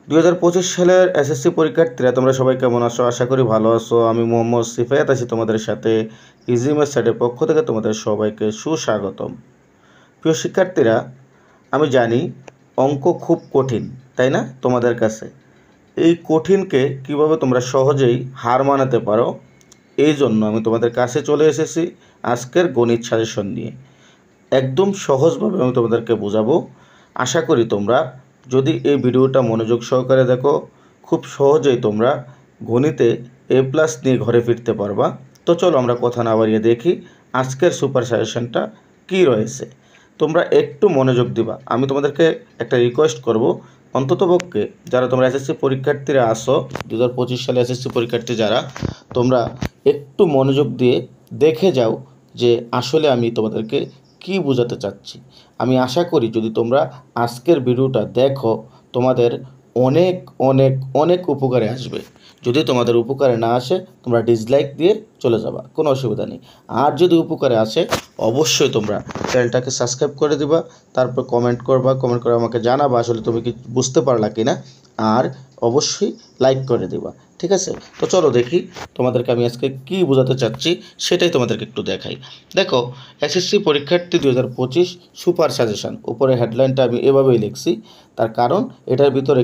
2025 সালের এসএসসি পরীক্ষার্থীরা তোমরা সবাই কেমন আছো? আশা করি ভালো আছো। আমি মোহাম্মদ সিফায়াত আছি তোমাদের সাথে। ইজি ম্যাথ সাইটের পক্ষ থেকে তোমাদের সবাইকে সুস্বাগতম। প্রিয় শিক্ষার্থীরা, আমি জানি অঙ্ক খুব কঠিন, তাই না? তোমাদের কাছে এই কঠিনকে কিভাবে তোমরা সহজেই হার মানাতে পারো, এই জন্য আমি তোমাদের কাছে চলে এসেছি আজকের গণিত সাজেশন নিয়ে। একদম সহজভাবে আমি তোমাদেরকে বোঝাবো। আশা করি তোমরা যদি এই ভিডিওটা মনোযোগ সহকারে দেখো, খুব সহজেই তোমরা গণিতে এ প্লাস নিয়ে ঘরে ফিরতে পারবা। তো চলো আমরা কথা না বাড়িয়ে দেখি আজকের সুপার সাজেশনটা কী রয়েছে। তোমরা একটু মনোযোগ দিবা। আমি তোমাদেরকে একটা রিকোয়েস্ট করব, অন্ততপক্ষে যারা তোমরা এসএসসি পরীক্ষার্থীরা আসো, 2025 সালে এসএসসি পরীক্ষার্থী যারা, তোমরা একটু মনোযোগ দিয়ে দেখে যাও যে আসলে আমি তোমাদেরকে কি বোঝাতে চাচ্ছি। আমি আশা করি যদি তোমরা আজকের ভিডিওটা দেখো, তোমাদের অনেক অনেক অনেক উপকারে আসবে। যদি তোমাদের উপকারে না আসে, তোমরা ডিসলাইক দিয়ে চলে যাবা, কোনো অসুবিধা নেই। আর যদি উপকারে আসে, অবশ্যই তোমরা চ্যানেলটাকে সাবস্ক্রাইব করে দিবা, তারপর কমেন্ট করবা, কমেন্ট করে আমাকে জানাবা আসলে তুমি কি বুঝতে পারলা কি না, আর অবশ্যই লাইক করে দিবা, ঠিক আছে? তো চলো দেখি তোমাদেরকে আমি আজকে কী বোঝাতে চাচ্ছি, সেটাই তোমাদেরকে একটু দেখাই। দেখো, এসএসসি পরীক্ষার্থী 2025 সুপার সাজেশন, উপরে হেডলাইনটা আমি এভাবেই লিখছি। তার কারণ এটার ভিতরে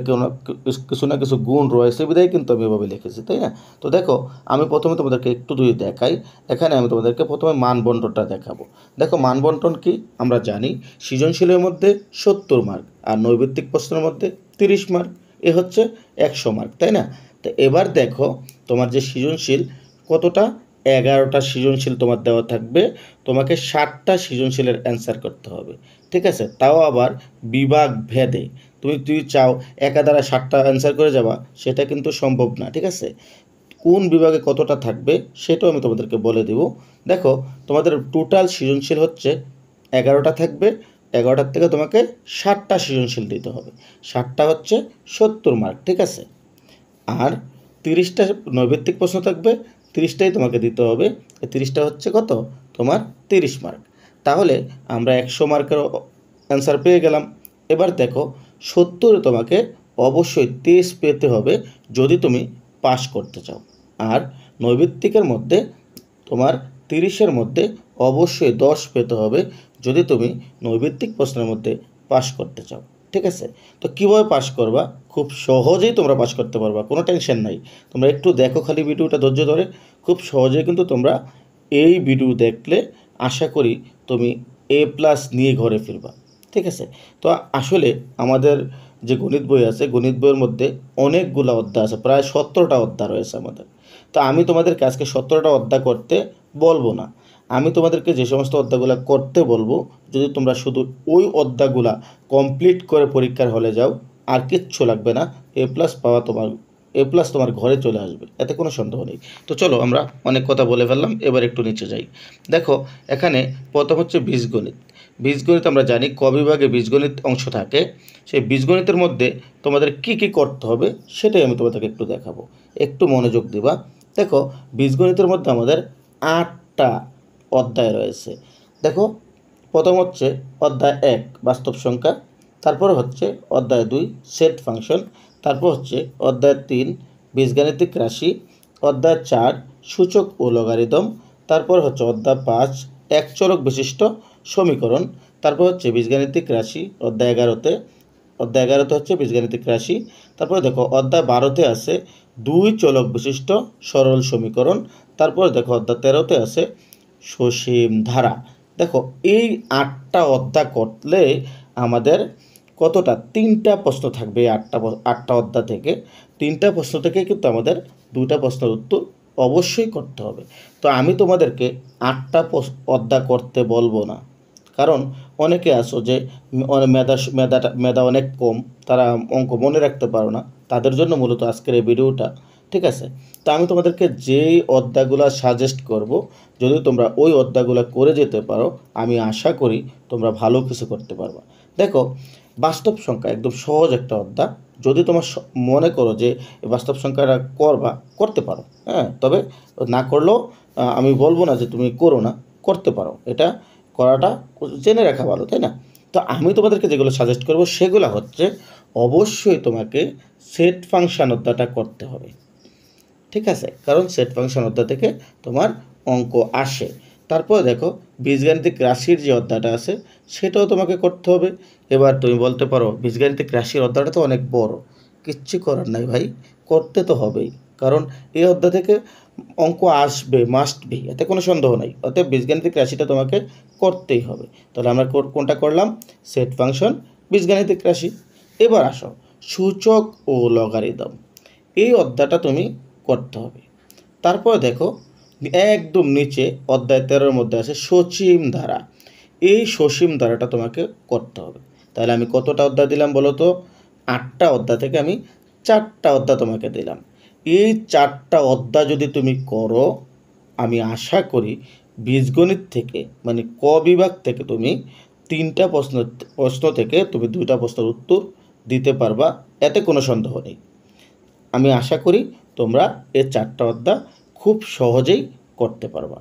কিছু না কিছু গুণ রয়েছে বিধায় কিন্তু আমি এভাবে লিখেছি, তাই না? তো দেখো, আমি প্রথমে তোমাদেরকে একটু দেখাই। এখানে আমি তোমাদেরকে প্রথমে মানবন্টনটা দেখাবো। দেখো, মানবন্টন কি আমরা জানি, সৃজনশীলের মধ্যে 70 মার্ক আর নৈর্ব্যক্তিক প্রশ্নের মধ্যে 30 মার্ক, এ হচ্ছে 100 মার্ক, তাই না? তো এবার দেখো, তোমার যে সৃজনশীল কতটা, 11টা সৃজনশীল তোমার দেওয়া থাকবে। তোমাকে 60টা সৃজনশীলের অ্যান্সার করতে হবে, ঠিক আছে? তাও আবার বিভাগ ভেদে। তুমি চাও একা দ্বারা 60টা অ্যান্সার করে যাবা, সেটা কিন্তু সম্ভব না, ঠিক আছে? কোন বিভাগে কতটা থাকবে সেটাও আমি তোমাদেরকে বলে দেব। দেখো, তোমাদের টোটাল সৃজনশীল হচ্ছে 11টা থাকবে। 11টার থেকে তোমাকে 60টা সৃজনশীল দিতে হবে। 60টা হচ্ছে 70 মার্ক, ঠিক আছে? আর 30টা নৈর্ব্যক্তিক প্রশ্ন থাকবে, 30টাই তোমাকে দিতে হবে। 30টা হচ্ছে কত? তোমার 30 মার্ক। তাহলে আমরা 100 মার্কের অ্যান্সার পেয়ে গেলাম। এবার দেখো, 70-এ তোমাকে অবশ্যই 23 পেতে হবে যদি তুমি পাস করতে চাও। আর নৈর্ব্যক্তিকের মধ্যে তোমার 30-এর মধ্যে অবশ্যই 10 পেতে হবে যদি তুমি নৈর্ব্যক্তিক প্রশ্নের মধ্যে পাস করতে চাও, ঠিক আছে? তো কীভাবে পাস করবা? খুব সহজেই তোমরা পাস করতে পারবা, কোনো টেনশন নাই। তোমরা একটু দেখো খালি ভিডিওটা ধৈর্য ধরে, খুব সহজেই কিন্তু তোমরা এই ভিডিও দেখলে আশা করি তুমি এ প্লাস নিয়ে ঘরে ফিরবা, ঠিক আছে? তো আসলে আমাদের যে গণিত বই আছে, গণিত বইয়ের মধ্যে অনেকগুলো অধ্যায় আছে, প্রায় 17টা অধ্যায় রয়েছে আমাদের। তো আমি তোমাদেরকে আজকে 17টা অধ্যায় করতে বলবো না। আমি তোমাদেরকে যে সমস্ত অধ্যায়গুলো করতে বলবো, যদি তোমরা শুধু ওই অধ্যায়গুলো কমপ্লিট করে পরীক্ষার হলে যাও, আর কিচ্ছু লাগবে না, এ প্লাস পাওয়া এ প্লাস তোমার ঘরে চলে আসবে, এতে কোনো সন্দেহ নেই। তো চলো, আমরা অনেক কথা বলে ফেললাম, এবার একটু নিচে যাই। দেখো, এখানে প্রথম হচ্ছে বীজগণিত। বীজগণিত আমরা জানি ক বিভাগে বীজগণিত অংশ থাকে। সেই বীজগণিতের মধ্যে তোমাদের কি কি করতে হবে সেটাই আমি তোমাদেরকে একটু দেখাবো, একটু মনোযোগ দিবা। দেখো, বীজগণিতের মধ্যে আমাদের 8টা অধ্যায় রয়েছে। দেখো, প্রথম হচ্ছে অধ্যায় 1 বাস্তব সংখ্যা, তারপর হচ্ছে অধ্যায় 2 সেট ফাংশন, তারপর হচ্ছে অধ্যায় 3 বীজগাণিতিক রাশি, অধ্যায় 4 সূচক ও লগারিদম, তারপর হচ্ছে অধ্যায় 5 এক চলক বিশিষ্ট সমীকরণ, তারপর হচ্ছে বীজগাণিতিক রাশি অধ্যায় 11তে হচ্ছে বীজগাণিতিক রাশি। তারপরে দেখো, অধ্যায় 12তে আছে 2 চলক বিশিষ্ট সরল সমীকরণ। তারপর দেখো, অধ্যায় 13তে আছে সসীম ধারা। দেখো, এই 8টা অধ্যায় করলে আমাদের কতটা, 3টা প্রশ্ন থাকবে। 8টা অধ্যায় থেকে 3টা প্রশ্ন থেকে কিন্তু আমাদের 2টা প্রশ্নের উত্তর অবশ্যই করতে হবে। তো আমি তোমাদেরকে 8টা অধ্যায় করতে বলবো না, কারণ অনেকে আছো যে মেধা অনেক কম, তারা অঙ্ক মনে রাখতে পারো না, তাদের জন্য মূলত আজকের এই ভিডিওটা, ঠিক আছে? তো আমি তোমাদেরকে যেই অধ্যায়গুলো সাজেস্ট করব, যদি তোমরা ওই অধ্যায়গুলো করে যেতে পারো, আমি আশা করি তোমরা ভালো কিছু করতে পারবা। দেখো, বাস্তব সংখ্যা একদম সহজ একটা অধ্যায়। যদি তোমার মনে করো যে বাস্তব সংখ্যাটা করতে পারো, হ্যাঁ, তবে না করলেও আমি বলবো না যে তুমি করো না, করতে পারো। এটা করাটা জেনে রাখা ভালো, তাই না? তো আমি তোমাদেরকে যেগুলো সাজেস্ট করব সেগুলো হচ্ছে অবশ্যই তোমাকে সেট ফাংশন অধ্যায়টা করতে হবে, ঠিক আছে, কারণ সেট ফাংশন অধ্যায় থেকে তোমার অঙ্ক আসে। তারপর দেখো বীজগাণিতিক রাশির যে অধ্যায়টা আছে সেটাও তোমাকে করতে হবে। এবার তুমি বলতে পারো বীজগাণিতিক রাশির অধ্যায়টা তো অনেক বড়, কিচ্ছু করার নাই ভাই, করতে তো হবেই, কারণ এই অধ্যায় থেকে অঙ্ক আসবে, মাস্ট বি, এতে কোনো সন্দেহ নাই। অতএব বীজগাণিতিক রাশিটা তোমাকে করতেই হবে। তাহলে আমরা কোনটা করলাম? সেট ফাংশন, বীজগাণিতিক রাশি। এবার আসো সূচক ও লগারিদম, এই অধ্যায়টা তুমি করতে হবে। তারপর দেখো একদম নিচে অধ্যায় 13-র মধ্যে আছে সসীম ধারা, এই সসীম ধারাটা তোমাকে করতে হবে। তাহলে আমি কতটা অধ্যায় দিলাম বলো তো? 8টা অধ্যায় থেকে আমি 4টা অধ্যায় তোমাকে দিলাম। এই 4টা অধ্যায় যদি তুমি করো, আমি আশা করি বীজগণিত থেকে মানে ক বিভাগ থেকে তুমি 3টা প্রশ্ন থেকে তুমি 2টা প্রশ্নের উত্তর দিতে পারবা, এতে কোনো সন্দেহ নেই। আমি আশা করি তোমরা এই 4টা অধ্যায় খুব সহজেই করতে পারবা,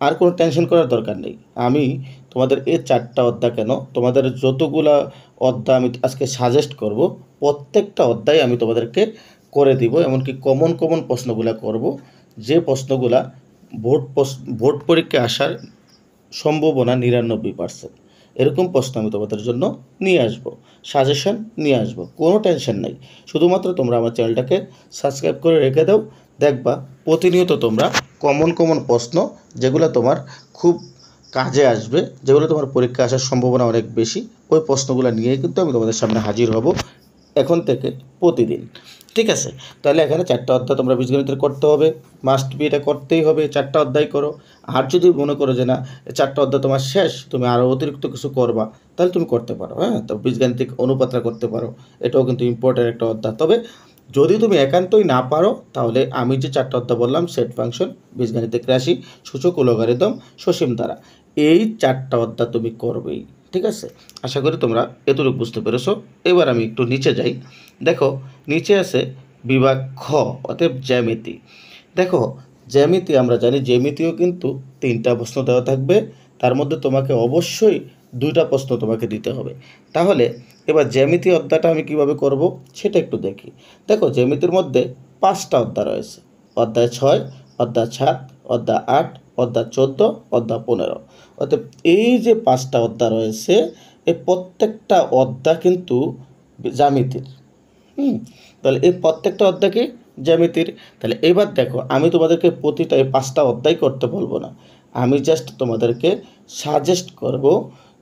আর কোনো টেনশন করার দরকার নেই। আমি তোমাদের এই 4টা অধ্যায় কেন, তোমাদের যতগুলা অধ্যায় আমি আজকে সাজেস্ট করব, প্রত্যেকটা অধ্যায় আমি তোমাদেরকে করে দিব, এমনকি কমন প্রশ্নগুলো করব, যে প্রশ্নগুলা বোর্ড পরীক্ষায় আসার সম্ভাবনা 99%। এরকম প্রশ্ন আমি তোমাদের জন্য নিয়ে আসব, সাজেশন নিয়ে আসব, কোনো টেনশন নাই। শুধুমাত্র তোমরা আমার চ্যানেলটাকে সাবস্ক্রাইব করে রেখে দাও, দেখবা প্রতিনিয়ত তোমরা কমন প্রশ্ন যেগুলো তোমার খুব কাজে আসবে, যেগুলো তোমার পরীক্ষা আসার সম্ভাবনা অনেক বেশি, ওই প্রশ্নগুলো নিয়েই কিন্তু আমি তোমাদের সামনে হাজির হব এখন থেকে প্রতিদিন, ঠিক আছে? তাহলে এখানে 4টা অধ্যায় তোমরা বীজগণিতের করতে হবে, মাস্ট বি, এটা করতেই হবে, 4টা অধ্যায় করো। আর যদি মনে করো যে না 4টা অধ্যায় তোমার শেষ, তুমি আরও অতিরিক্ত কিছু করবা, তাহলে তুমি করতে পারো, হ্যাঁ। তো বীজগাণিতিক অনুপাতটা করতে পারো, এটাও কিন্তু ইম্পর্টেন্ট একটা অধ্যায়। তবে যদি তুমি একান্তই না পারো, তাহলে আমি যে 4টা অধ্যায় বললাম, সেট ফাংশন, বীজগাণিতিক রাশি, সূচক ও লগারিদম, সসীম ধারা, এই 4টা অধ্যায় তুমি করবেই, ঠিক আছে? আশা করি তোমরা এতটুকু বুঝতে পেরেছো। এবার আমি একটু নিচে যাই। দেখো নিচে আছে বিভাগ খ, অতএব জ্যামিতি। দেখো জ্যামিতি আমরা জানি, জ্যামিতিও কিন্তু 3টা প্রশ্ন দেওয়া থাকবে, তার মধ্যে তোমাকে অবশ্যই 2টা প্রশ্ন তোমাকে দিতে হবে। তাহলে এবার জ্যামিতি অধ্যায়টা আমি কিভাবে করব সেটা একটু দেখি। দেখো জ্যামিতির মধ্যে 5টা অধ্যায় রয়েছে, অধ্যায় 6, অধ্যায় 7, অধ্যায় 8, অধ্যায় 14, অধ্যায় 15। অর্থাৎ এই যে 5টা অধ্যায় রয়েছে, এই প্রত্যেকটা অধ্যায় কিন্তু জ্যামিতির। তাহলে এই প্রত্যেকটা অধ্যায় কি? জ্যামিতির। তাহলে এবার দেখো আমি তোমাদেরকে প্রতিটা এই 5টা অধ্যায় করতে বলবো না, আমি জাস্ট তোমাদেরকে সাজেস্ট করব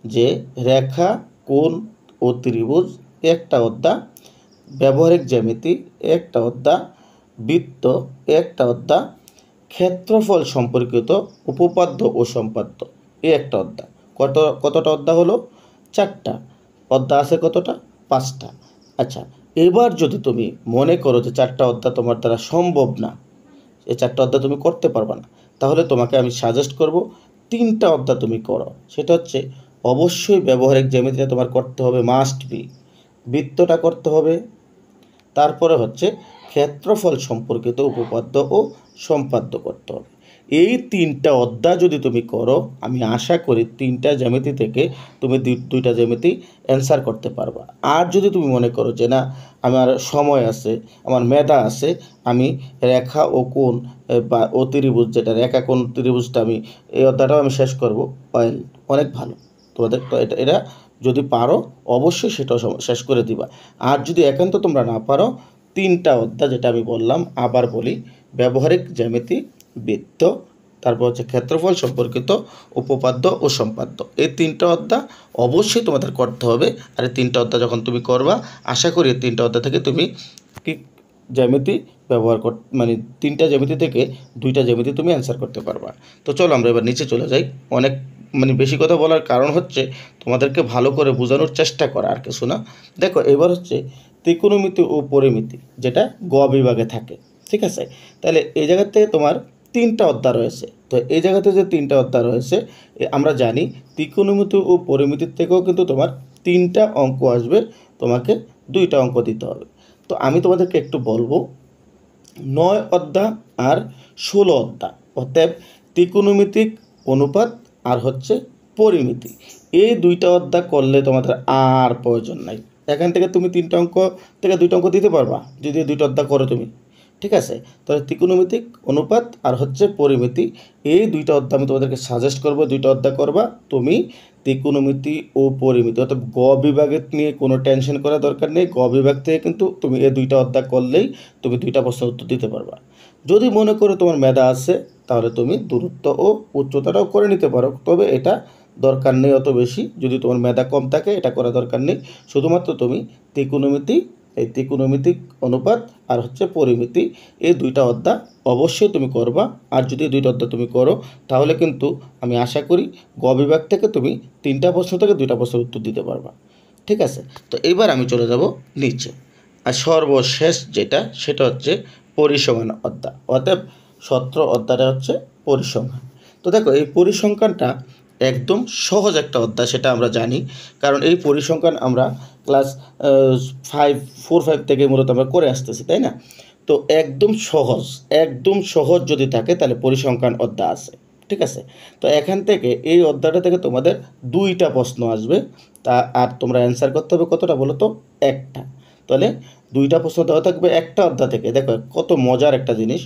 যে রেখা, কোণ ও ত্রিভুজ একটা অধ্যায়, ব্যবহারিক জ্যামিতি একটা অধ্যায়, বৃত্ত একটা অধ্যায়, ক্ষেত্রফল সম্পর্কিত উপপাদ্য ও সম্পাদ্য একটা অধ্যায়। কতটা অধ্যায় হলো? 4টা অধ্যায় আছে, কতটা? 5টা। আচ্ছা, এবার যদি তুমি মনে করো যে 4টা অধ্যায় তোমার দ্বারা সম্ভব না, এই 4টা অধ্যায় তুমি করতে পারবে না, তাহলে তোমাকে আমি সাজেস্ট করব 3টা অধ্যায় তুমি করো। সেটা হচ্ছে অবশ্যই ব্যবহারিক জ্যামিতিটা তোমার করতে হবে, মাস্ট বি, বৃত্তটা করতে হবে, তারপরে হচ্ছে ক্ষেত্রফল সম্পর্কিত উপপাদ্য ও সম্পাদ্য করতে হবে। এই 3টা অধ্যায় যদি তুমি করো, আমি আশা করি 3টা জ্যামিতি থেকে তুমি 2টা জ্যামিতি অ্যান্সার করতে পারবা। আর যদি তুমি মনে করো যে না আমার সময় আছে, আমার মেধা আছে, আমি রেখা ও কোণ বা ও ত্রিভুজ, যেটা রেখা কোণ ত্রিভুজটা আমি এই অধ্যায়টাও আমি শেষ করব, অনেক ভালো। তোমাদের তো এটা যদি পারো অবশ্যই সেটাও শেষ করে দিবা। আর যদি একান্ত তোমরা না পারো, 3টা অধ্যায় যেটা আমি বললাম, আবার বলি, ব্যবহারিক জ্যামিতি, বৃত্ত, তারপর হচ্ছে ক্ষেত্রফল সম্পর্কিত উপপাদ্য ও সম্পাদ্য, এই 3টা অধ্যায় অবশ্যই তোমাদের করতে হবে। আর এই 3টা অধ্যায় যখন তুমি করবা, আশা করি এই 3টা অধ্যায় থেকে তুমি কি জ্যামিতি ব্যবহার মানে 3টা জ্যামিতি থেকে 2টা জ্যামিতি তুমি অ্যান্সার করতে পারবা। তো চলো আমরা এবার নিচে চলে যাই। অনেক বেশি কথা বলার কারণ হচ্ছে তোমাদেরকে ভালো করে বোঝানোর চেষ্টা করা, আর কিছু না। দেখো এবার হচ্ছে ত্রিকোণমিতি ও পরিমিতি, যেটা গ বিভাগে থাকে, ঠিক আছে? তাহলে এই জায়গাতে তোমার 3টা অধ্যায় রয়েছে। তো এই জায়গাতে যে 3টা অধ্যায় রয়েছে, আমরা জানি ত্রিকোণমিতি ও পরিমিতির থেকেও কিন্তু তোমার 3টা অঙ্ক আসবে, তোমাকে 2টা অঙ্ক দিতে হবে। তো আমি তোমাদেরকে একটু বলবো 9 অধ্যায় আর 16 অধ্যায়, অতএব ত্রিকোণমিতিক, অনুপাত আর হচ্ছে পরিমিতি, এই 2টা অধ্যায় করলে তোমাদের আর প্রয়োজন নাই। এখান থেকে তুমি 3টা অঙ্ক থেকে 2টা অঙ্ক দিতে পারবা যদি 2টা অধ্যায় করো তুমি। ঠিক আছে, তাহলে ত্রিকোণমিতিক, অনুপাত আর হচ্ছে পরিমিতি, এই 2টা অধ্যায় আমি তোমাদেরকে সাজেস্ট করবো। 2টা অধ্যায় করবা তুমি, ত্রিকোণমিতি ও পরিমিতি। অর্থাৎ গ বিভাগের নিয়ে কোনো টেনশন করার দরকার নেই। গ বিভাগ থেকে কিন্তু তুমি এই 2টা অধ্যায় করলেই তুমি 2টা প্রশ্নের উত্তর দিতে পারবা। যদি মনে করো তোমার মেধা আছে তাহলে তুমি দূরত্ব ও উচ্চতাটাও করে নিতে পারো, তবে এটা দরকার নেই অত বেশি। যদি তোমার মেধা কম থাকে এটা করা দরকার নেই। শুধুমাত্র তুমি ত্রিকোণমিতি, এই ত্রিকোণমিতিক, অনুপাত আর হচ্ছে পরিমিতি, এই 2টা অধ্যায় অবশ্যই তুমি করবা। আর যদি 2টা অধ্যায় তুমি করো তাহলে কিন্তু আমি আশা করি গ বিভাগ থেকে তুমি 3টা প্রশ্ন থেকে 2টা প্রশ্নের উত্তর দিতে পারবা। ঠিক আছে, তো এবার আমি চলে যাব নিচে। আর সর্বশেষ যেটা সেটা হচ্ছে পরিসংখ্যান অধ্যায়। অতএব 17 অধ্যায়টা হচ্ছে পরিসংখ্যান। তো দেখো এই পরিসংখ্যানটা একদম সহজ একটা অধ্যায়, সেটা আমরা জানি, কারণ এই পরিসংখ্যান আমরা ক্লাস 4-5 থেকে মূলত আমরা করে আসতেছি, তাই না? তো একদম সহজ, একদম সহজ যদি থাকে তাহলে পরিসংখ্যান অধ্যায় আছে। ঠিক আছে, তো এখান থেকে এই অধ্যায়টা থেকে তোমাদের 2টা প্রশ্ন আসবে, তা আর তোমরা অ্যান্সার করতে হবে কতটা বলো তো? একটা। তাহলে 2টা প্রশ্ন দেওয়া থাকবে একটা অধ্যায় থেকে। দেখো কত মজার একটা জিনিস,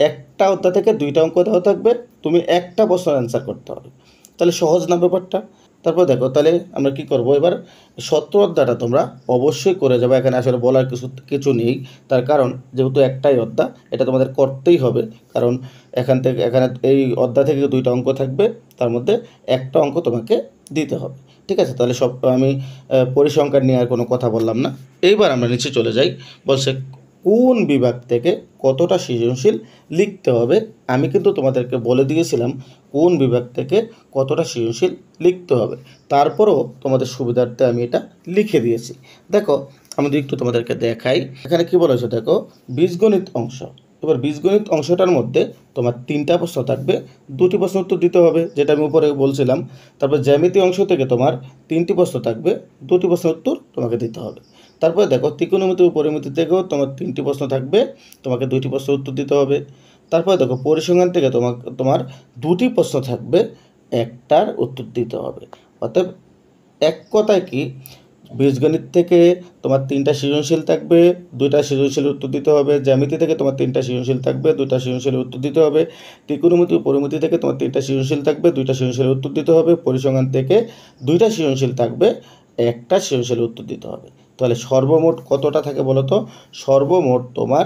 একটা অধ্যায় থেকে 2টা অঙ্ক দেওয়া থাকবে, তুমি একটা প্রশ্ন অ্যান্সার করতে হবে। তাহলে সহজ না ব্যাপারটা? তারপর দেখো তাহলে আমরা কি করব এবার, 17 অধ্যায়টা তোমরা অবশ্যই করে যাবে। এখানে আসলে বলার কিছু নেই, তার কারণ যেহেতু একটাই অধ্যায় এটা তোমাদের করতেই হবে। কারণ এখানে এই অধ্যায় থেকে 2টা অঙ্ক থাকবে, তার মধ্যে একটা অঙ্ক তোমাকে দিতে হবে। ঠিক আছে, তাহলে আমি পরিসংখ্যান নিয়ে আর কোনো কথা বললাম না। এইবার আমরা নিচে চলে যাই। বলছে কোন বিভাগ থেকে কতটা সৃজনশীল লিখতে হবে। আমি কিন্তু তোমাদেরকে বলে দিয়েছিলাম কোন বিভাগ থেকে কতটা সৃজনশীল লিখতে হবে, তারপরেও তোমাদের সুবিধার্থে আমি এটা লিখে দিয়েছি। দেখো আমি যদি একটু তোমাদেরকে দেখাই, এখানে কি বলেছে দেখো, বীজগণিত অংশ। এবার বীজগণিত অংশটার মধ্যে তোমার 3টা প্রশ্ন থাকবে, 2টি প্রশ্ন উত্তর দিতে হবে, যেটা আমি উপরে বলছিলাম। তারপর জ্যামিতি অংশ থেকে তোমার 3টি প্রশ্ন থাকবে, 2টি প্রশ্নের উত্তর তোমাকে দিতে হবে। তারপরে দেখো ত্রিকোণমিতি ও পরিমিতি থেকেও তোমার 3টি প্রশ্ন থাকবে, তোমাকে 2টি প্রশ্নের উত্তর দিতে হবে। তারপরে দেখো পরিসংখ্যান থেকে তোমার 2টি প্রশ্ন থাকবে, একটার উত্তর দিতে হবে। অতএব এক কথায় কি, বীজগণিত থেকে তোমার 3টা সৃজনশীল থাকবে, 2টা সৃজনশীলের উত্তর দিতে হবে। জ্যামিতি থেকে তোমার 3টা সৃজনশীল থাকবে, 2টা সৃজনশীলের উত্তর দিতে হবে। ত্রিকোণমিতি ও পরিমিতি থেকে তোমার 3টা সৃজনশীল থাকবে, 2টা সৃজনশীলের উত্তর দিতে হবে। পরিসংখ্যান থেকে 2টা সৃজনশীল থাকবে, একটা সৃজনশীলের উত্তর দিতে হবে। তাহলে সর্বমোট কতটা থাকে বলো তো? সর্বমোট তোমার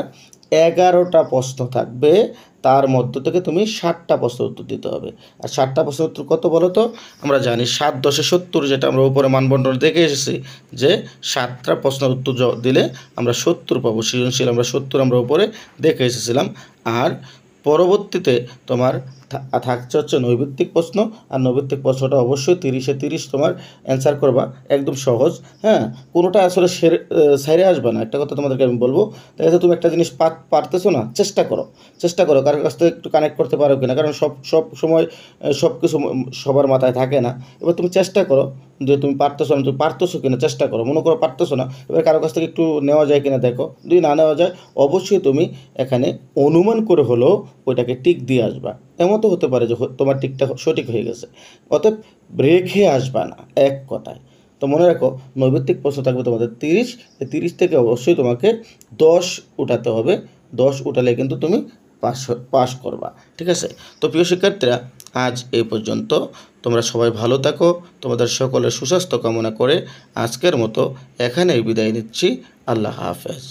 11টা প্রশ্ন থাকবে, তার মধ্য থেকে তুমি 60টা প্রশ্নের উত্তর দিতে হবে। আর 60টা প্রশ্নের উত্তর কত বলো তো? আমরা জানি 7 10 70, যেটা আমরা উপরে মানবন্টন দেখে এসেছি যে 7টা প্রশ্নের উত্তর দিলে আমরা 70 পাবো। সৃজনশীল আমরা 70 আমরা উপরে দেখে এসেছিলাম। আর পরবর্তীতে তোমার থাকছে হচ্ছে নৈর্ব্যক্তিক প্রশ্ন। আর নৈর্ব্যক্তিক প্রশ্নটা অবশ্যই 30-এ 30 তোমার অ্যান্সার করবা, একদম সহজ। হ্যাঁ, কোনোটা আসলে সাইরে আসবে না, একটা কথা তোমাদেরকে আমি বলবো। দেখা যাচ্ছে তুমি একটা জিনিস পারতেছো না, চেষ্টা করো কারোর কাছ থেকে একটু কানেক্ট করতে পারো কিনা, কারণ সব সময় সব কিছু সবার মাথায় থাকে না। এবার তুমি চেষ্টা করো যে তুমি পারতেছো না, তুমি পারতেছো কিনা চেষ্টা করো। মনে করো পারতেছো না, এবার কারোর কাছ থেকে একটু নেওয়া যায় কিনা দেখো। যদি না নেওয়া যায় অবশ্যই তুমি এখানে অনুমান করে হলেও ওইটাকে টিক দিয়ে আসবা। এমন তো হতে পারে যে তোমার টিকটা সঠিক হয়ে গেছে, অতএব রেখে আসবা না, এক কথায়। তো মনে রাখো নৈর্ব্যক্তিক প্রশ্ন থাকবে তোমাদের 30, এই 30 থেকে অবশ্যই তোমাকে 10 উঠাতে হবে। 10 উঠালে কিন্তু তুমি পাস করবা। ঠিক আছে, তো প্রিয় শিক্ষার্থীরা আজ এই পর্যন্ত। তোমরা সবাই ভালো থাকো, তোমাদের সকলের সুস্বাস্থ্য কামনা করে আজকের মতো এখানেই বিদায় নিচ্ছি। আল্লাহ হাফেজ।